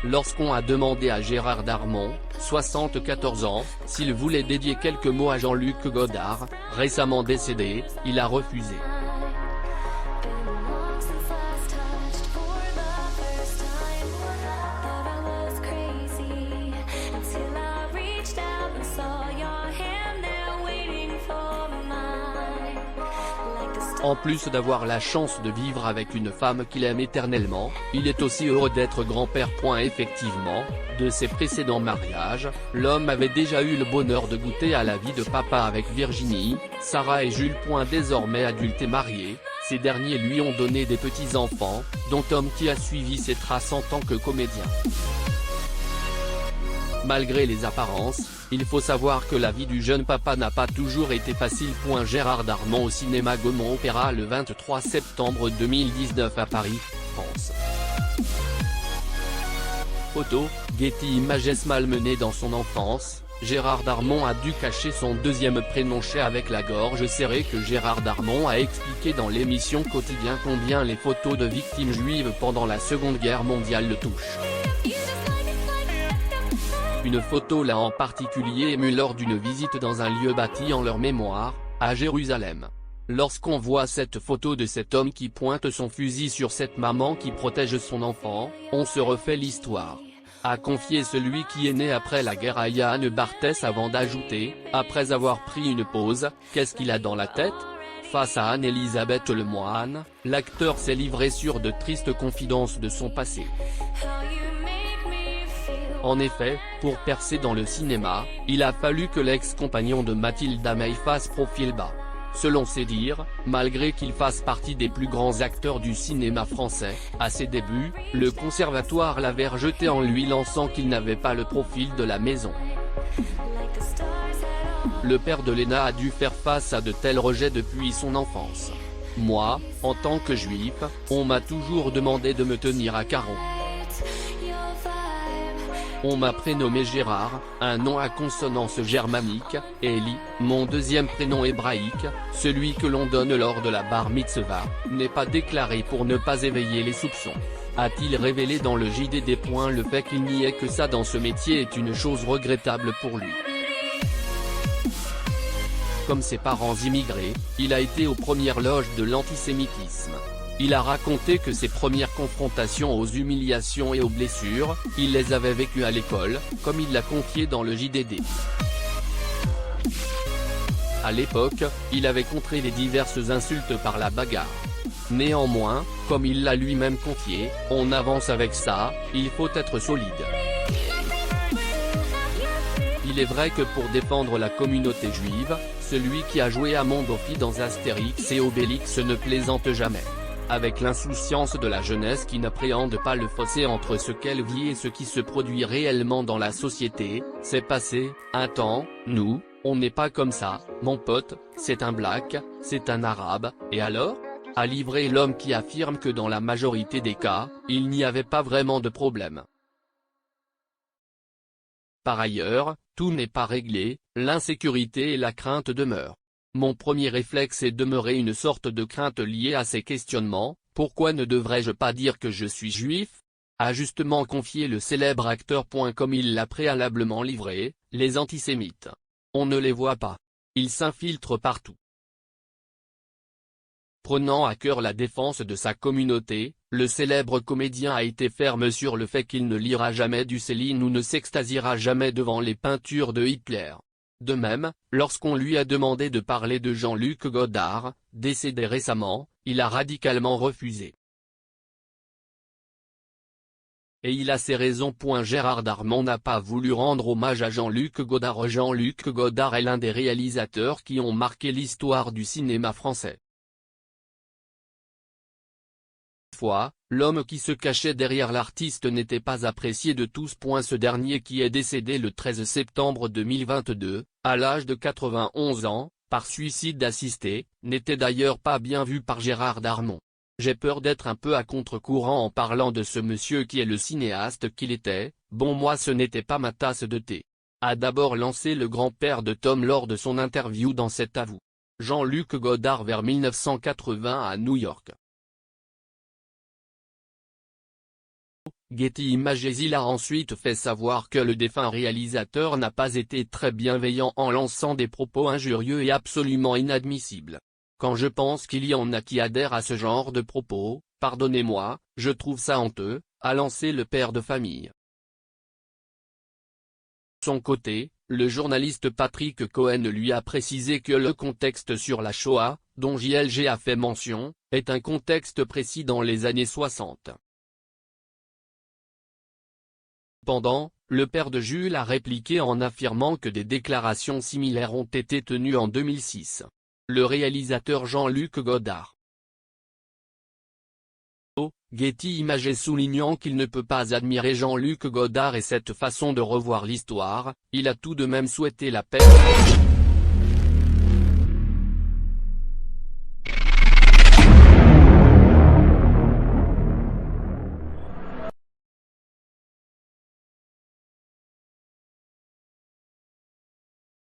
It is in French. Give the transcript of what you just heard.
lorsqu'on a demandé à Gérard Darmon, 74 ans, s'il voulait dédier quelques mots à Jean-Luc Godard, récemment décédé, il a refusé. En plus d'avoir la chance de vivre avec une femme qu'il aime éternellement, il est aussi heureux d'être grand-père. Effectivement, de ses précédents mariages, l'homme avait déjà eu le bonheur de goûter à la vie de papa avec Virginie, Sarah et Jules. Désormais adultes et mariés, ces derniers lui ont donné des petits-enfants, dont Tom qui a suivi ses traces en tant que comédien. Malgré les apparences, il faut savoir que la vie du jeune papa n'a pas toujours été facile. Gérard Darmon au cinéma Gaumont Opéra le 23 septembre 2019 à Paris, France. Photo, Getty Images. Malmené dans son enfance, Gérard Darmon a dû cacher son deuxième prénom Chez avec la gorge serrée. Que Gérard Darmon a expliqué dans l'émission Quotidien combien les photos de victimes juives pendant la Seconde Guerre mondiale le touchent. Une photo l'a en particulier ému lors d'une visite dans un lieu bâti en leur mémoire, à Jérusalem. Lorsqu'on voit cette photo de cet homme qui pointe son fusil sur cette maman qui protège son enfant, on se refait l'histoire. A confié celui qui est né après la guerre à Yann Barthès, avant d'ajouter, après avoir pris une pause, qu'est-ce qu'il a dans la tête ? Face à Anne-Elisabeth Lemoine, l'acteur s'est livré sur de tristes confidences de son passé. En effet, pour percer dans le cinéma, il a fallu que l'ex-compagnon de Mathilda May fasse profil bas. Selon ses dires, malgré qu'il fasse partie des plus grands acteurs du cinéma français, à ses débuts, le conservatoire l'avait rejeté en lui lançant qu'il n'avait pas le profil de la maison. Le père de Léna a dû faire face à de tels rejets depuis son enfance. Moi, en tant que juif, on m'a toujours demandé de me tenir à carreau. On m'a prénommé Gérard, un nom à consonance germanique, et Eli, mon deuxième prénom hébraïque, celui que l'on donne lors de la bar mitzvah, n'est pas déclaré pour ne pas éveiller les soupçons. A-t-il révélé dans le JDD. Le fait qu'il n'y ait que ça dans ce métier est une chose regrettable pour lui. Comme ses parents immigrés, il a été aux premières loges de l'antisémitisme. Il a raconté que ses premières confrontations aux humiliations et aux blessures, il les avait vécues à l'école, comme il l'a confié dans le JDD. À l'époque, il avait contré les diverses insultes par la bagarre. Néanmoins, comme il l'a lui-même confié, on avance avec ça, il faut être solide. Il est vrai que pour défendre la communauté juive, celui qui a joué à Mondorfi dans Astérix et Obélix ne plaisante jamais. Avec l'insouciance de la jeunesse qui n'appréhende pas le fossé entre ce qu'elle vit et ce qui se produit réellement dans la société, c'est passé, un temps, nous, on n'est pas comme ça, mon pote, c'est un black, c'est un arabe, et alors ? A livré l'homme qui affirme que dans la majorité des cas, il n'y avait pas vraiment de problème. Par ailleurs, tout n'est pas réglé, l'insécurité et la crainte demeurent. Mon premier réflexe est demeurer une sorte de crainte liée à ces questionnements. Pourquoi ne devrais-je pas dire que je suis juif ? A justement confié le célèbre acteur. Comme il l'a préalablement livré, les antisémites. On ne les voit pas. Ils s'infiltrent partout. Prenant à cœur la défense de sa communauté, le célèbre comédien a été ferme sur le fait qu'il ne lira jamais du Céline ou ne s'extasiera jamais devant les peintures de Hitler. De même, lorsqu'on lui a demandé de parler de Jean-Luc Godard, décédé récemment, il a radicalement refusé. Et il a ses raisons. Gérard Darmon n'a pas voulu rendre hommage à Jean-Luc Godard. Jean-Luc Godard est l'un des réalisateurs qui ont marqué l'histoire du cinéma français. L'homme qui se cachait derrière l'artiste n'était pas apprécié de tous. Ce dernier, qui est décédé le 13 septembre 2022, à l'âge de 91 ans, par suicide assisté, n'était d'ailleurs pas bien vu par Gérard Darmon. J'ai peur d'être un peu à contre-courant en parlant de ce monsieur qui est le cinéaste qu'il était. Bon, moi ce n'était pas ma tasse de thé. A d'abord lancé le grand-père de Tom lors de son interview dans cet avou. Jean-Luc Godard vers 1980 à New York. Getty Images. Il a ensuite fait savoir que le défunt réalisateur n'a pas été très bienveillant en lançant des propos injurieux et absolument inadmissibles. Quand je pense qu'il y en a qui adhèrent à ce genre de propos, pardonnez-moi, je trouve ça honteux, a lancé le père de famille. De son côté, le journaliste Patrick Cohen lui a précisé que le contexte sur la Shoah, dont JLG a fait mention, est un contexte précis dans les années 60. Cependant, le père de Jules a répliqué en affirmant que des déclarations similaires ont été tenues en 2006. Le réalisateur Jean-Luc Godard. Getty Images soulignant qu'il ne peut pas admirer Jean-Luc Godard et cette façon de revoir l'histoire, il a tout de même souhaité la paix.